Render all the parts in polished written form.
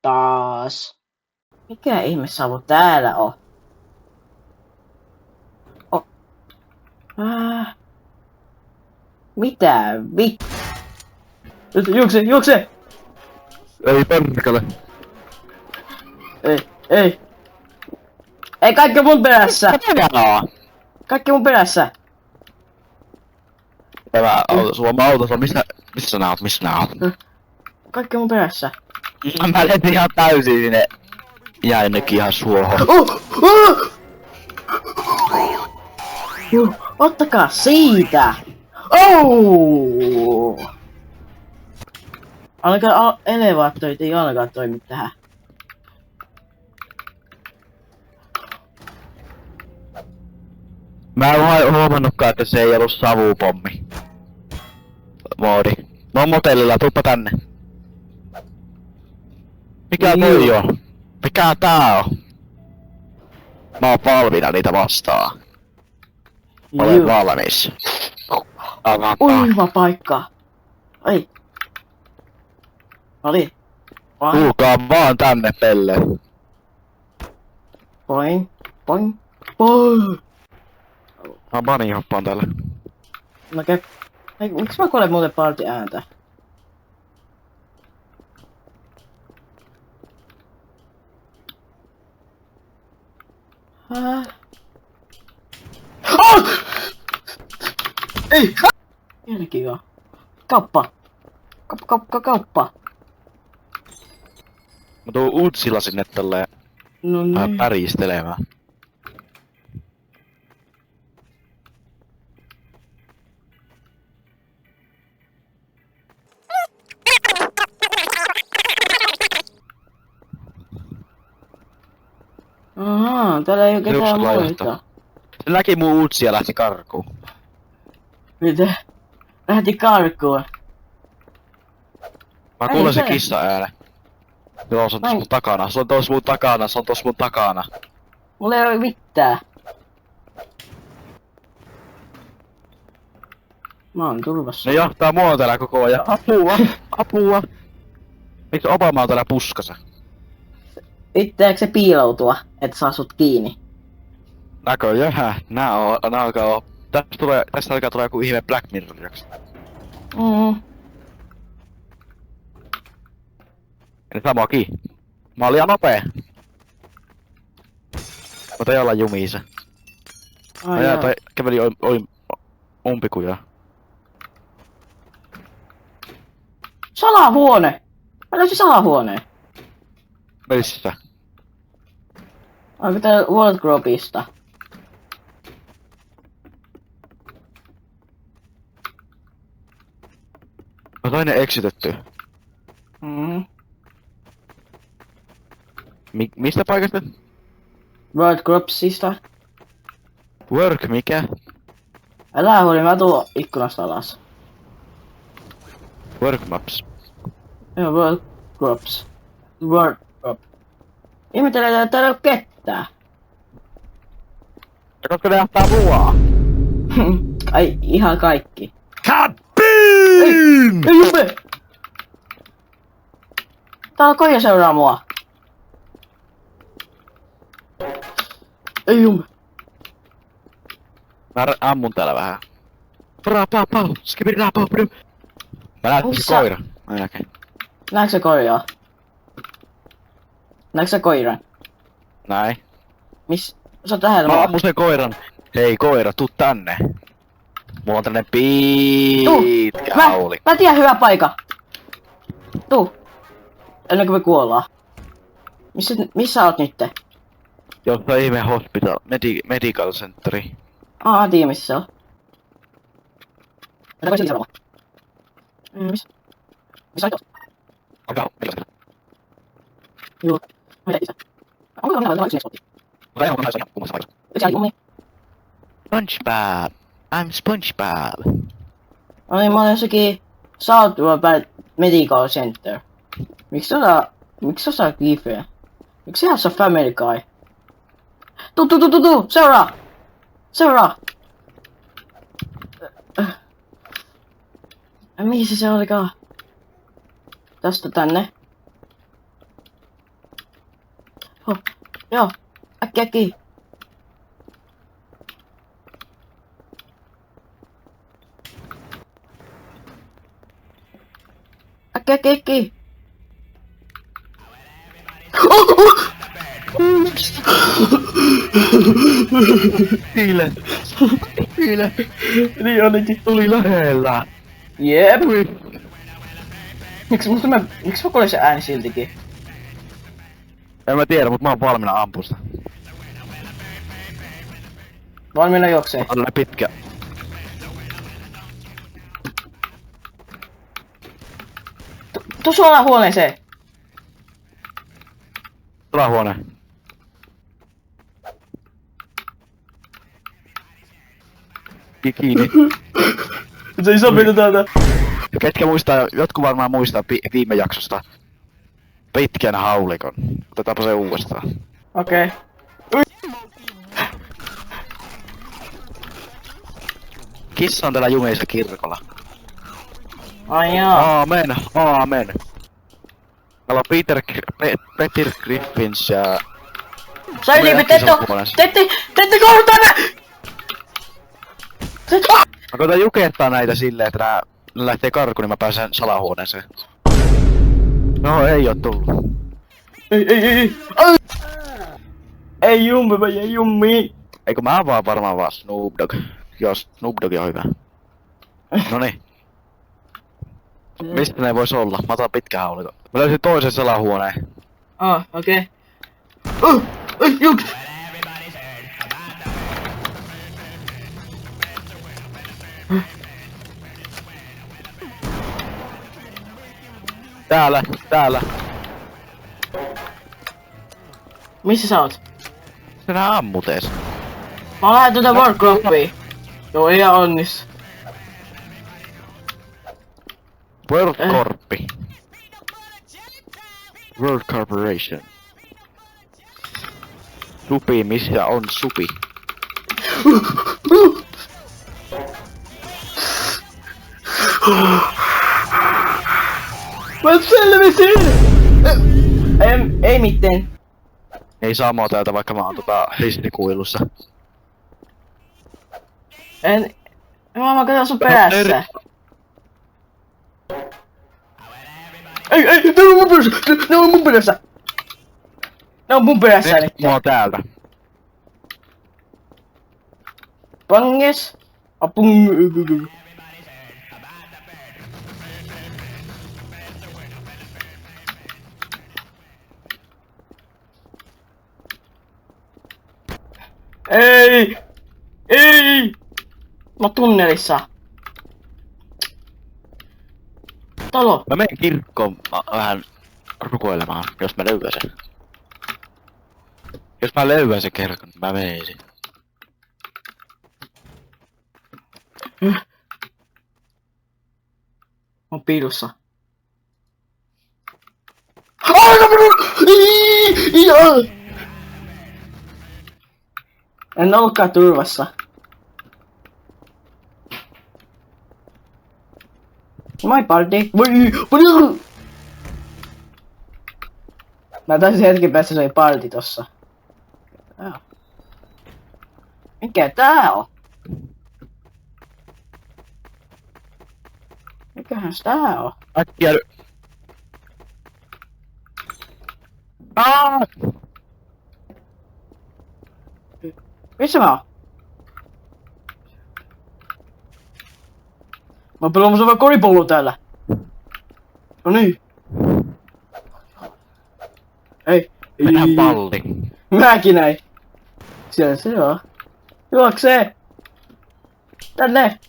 taas. Mikä ihmesavu täällä on? Mitä Juokse! Ei perkele. Ei! Ei, kaikki mun perässä! Kaikki mun perässä! Tämä auto, sulla on autossa, missä nää oot? Kaikki mun perässä. Mä lentin ihan täysin sinne. Jäin nekin ihan suohon. Ottakaa siitä! Ainakaan elevaattorit ei ainakaan toimi tähän. Mä en huomannutkaan, että se ei ollut savupommi. Moodi. Mä oon motellilla, tuuppa tänne. Mikä toi on? Mikä tää on? Mä oon valmiina niitä vastaan. Mä olen valmis. Oi, hyvä paikka. Ai. Oli. Tulkaa vaan tänne, Pelle. Poing. Mä bunny hoppaan täällä. No käy. Miksi mä kuulen muuten party ääntä? Ei! Vieläkin joo. Kauppa! Mä tuun Utsilla sinne tälleen No niin. päristelemään. Ahaa, täällä ei oo ketään muita. Se näki mun Utsia ja lähti karkuun. Mitä? Lähti karkuun. Mä kuulen se kissa äänen. Joo, se on tossa mun takana, se on tossa mun takana. Mulla ei oo mitään. Mä oon turvassa. Ne jahtaa mua täällä koko ajan. Apua! Miksi Obama on täällä puskassa? Pitääkö se piiloutua, et saa sut kiinni? Näköjään. Nää alkaa. Tästä alkaa tulla joku ihme Black Mirror jakso. Eli samakin. Mä olin ihan nopee. Mutta ei olla jumiisa. Tai käveli umpikujaa. Salahuone! Mä löysin salahuoneen. Missä? Onko tää World Gropista? On toinen exitetty. Mistä paikasta? World Gropsista. Work mikä? Älä huoli, mä tuun ikkunasta alas. Work maps. Joo, World Grops. World Grop. Ihmetellään, että täällä ei oo ketään. Ja koska ne jahtaa mua? Ai, ihan kaikki. Kapiin! Ei jume! Täällä Koja seuraa mua. Ei jume. Mä ammun täällä vähän. Pau! Skibidi-pau! Mä näen se koira. Ainakin. Näetkö koiraa? Näetkö sä koiran? Näin. Se on tähän Mä ammun sen koiran. Hei koira, tuu tänne. Mulla on tällainen pitkä hauli. Mä tiedän hyvä paikka. Tuu. Ennen kuin me kuollaan. Missä oot nytte? Jossain ihme hospital, medical centeri. Tiimissä se on. Mitä voi silti sanoa? Missä oot? Joo. Mitä isä? Onko minä yksi spotti? Yksi ali ummi. SpongeBob. I'm SpongeBob. Mä olen jossakin Southwell Medical Center. Miksi osaa Cliffeä? Miksi hän on Family Guy? Tuu! Seuraa! Mihin se olikaan? Tästä tänne. Joo. Äkki. Äkki. Hiile. Niin olikin. Tuli lähellä. Jep. Miksi mä kuulin se ääni siltikin? En mä tiedä, mut mä oon valmiina ampusta. Valmiina juoksee. Tällä pitkä. Tuu suoraan huoneeseen. Alahuone. Kiinni. Se ei saa mennä täältä. Ketkä muistaa, jotkut varmaan muistaa viime jaksosta pitkän haulikon. Otetaanpa se uudestaan. Okei. Kissa on täällä jumissa kirkolla. Ai jaa. Aamen. Täällä on Peter Griffins ja... Säilipi, te ette kohdu tänne! Mä koitan jukertaa näitä silleen, että nää lähtee karkuun, niin mä pääsen salahuoneeseen. No, ei oo tullut. Ei. Ai! Ei jummi. Eikö mä vaan varmaan vaan Snoop Dogg. Joo, Snoop Dogg on hyvä. Noniin. Mistä ne vois olla? Mä otan pitkän haulikon. Mä löysin toisen salahuoneen. Okei. Juks! Täällä. Missä sä oot? Sinä ammut ees. Mä lähden tuota Warcraftiin. Joo, ei onnis. World Corpi. World Corporation. Supi, missä on supi? Mä selvisin! Ei mitään. Ei saa mua täältä, vaikka mä oon ristikuilussa. Mä katson sun perässä. Ei, ne on mun perässä! Ne on mun perässä nyt. Mua täältä. Panges. Apung. Ei! Mä oon tunnelissa. Talo. Mä menen kirkkoon vähän rukoilemaan, jos mä löydän sen. Jos mä löydän sen kirkon, niin mä menen sinne. Mä oon piilossa. En ollutkaan turvassa. My party. Mä taisin hetken päästä se oli party tossa. Mikä tää on? Mikähän tää on? Äkkiä Missä mä oon? Mä oon pelaamassa vaan koripalloa täällä. No niin. Ei. Mennään palliin. Mäkin näin. Siellä se on. Juoksee. Tänne.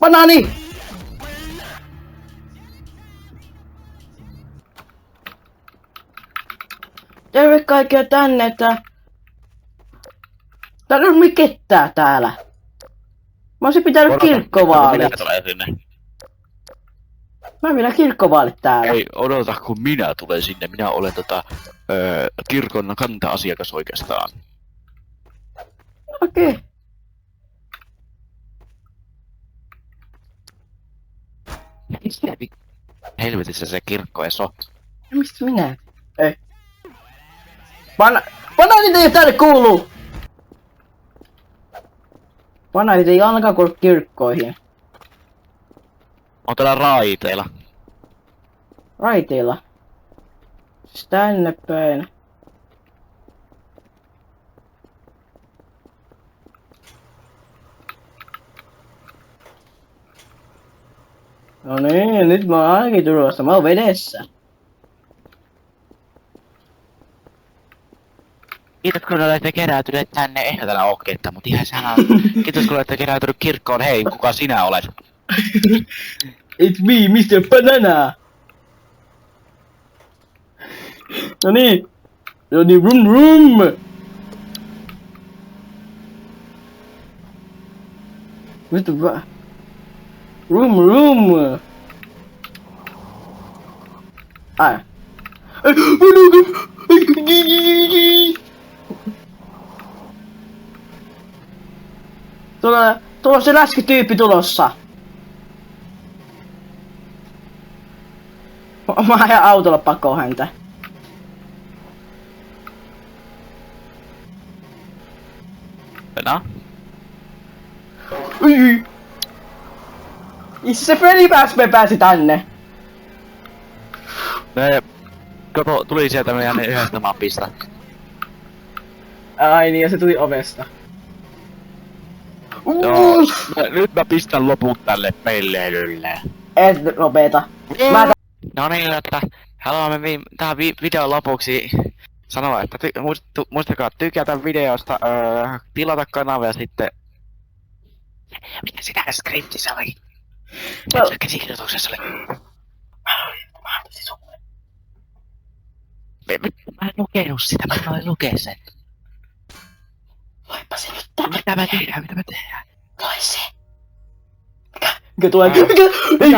Banaani! Terve kaikkia tänne, että... Täällä on ketään täällä. Mä olisin pitänyt kirkkovaalit. Minä tulen sinne. Mä en vielä kirkkovaalit täällä. Ei, odota kun minä tulen sinne. Minä olen kirkon kanta-asiakas oikeastaan. Okei. Helvetissä se kirkko ees on. Mistä minä? Ei. Banaanit ei tänne kuulu! Banaanit ei ainakaan kuulu kirkkoihin. On täällä raiteilla. Raiteilla. Siis tänne päin. No niin, nyt mä oon ainakin tulossa. Mä oon vedessä. Kiitos kun olette keräytyneet tänne. Eihän täällä oo ketään, mut ihan sana. Kiitos kun olette keräytyneet kirkkoon. Hei, kuka sinä olet? It's me, Mr. Banana! No niin, rum rum! Mr. Rum rum! Ai. Tuolla on se läskityyppi tulossa. Mä ajan autolla pakoon häntä. No? Itse se Freddy pääsi tänne. Ne tuli sieltä meidän yhdestä mapista. Ai niin, ja se tuli ovesta. Joo, nyt mä pistän loput tälle pelleilylle. Et lopeta. No niin, että haluamme tähän videon lopuksi sanoa, että muistakaa tykätä videosta, tilata kanava ja sitten... Mitä sitä skriptissä oli? Käsikirjoituksessa oli... Mä en lukenut sitä, mä voin lukea sen. Voipa se nyt tänne. Mitä mä tehdään? Lue se. Mikä tulee? Mikä? Ei!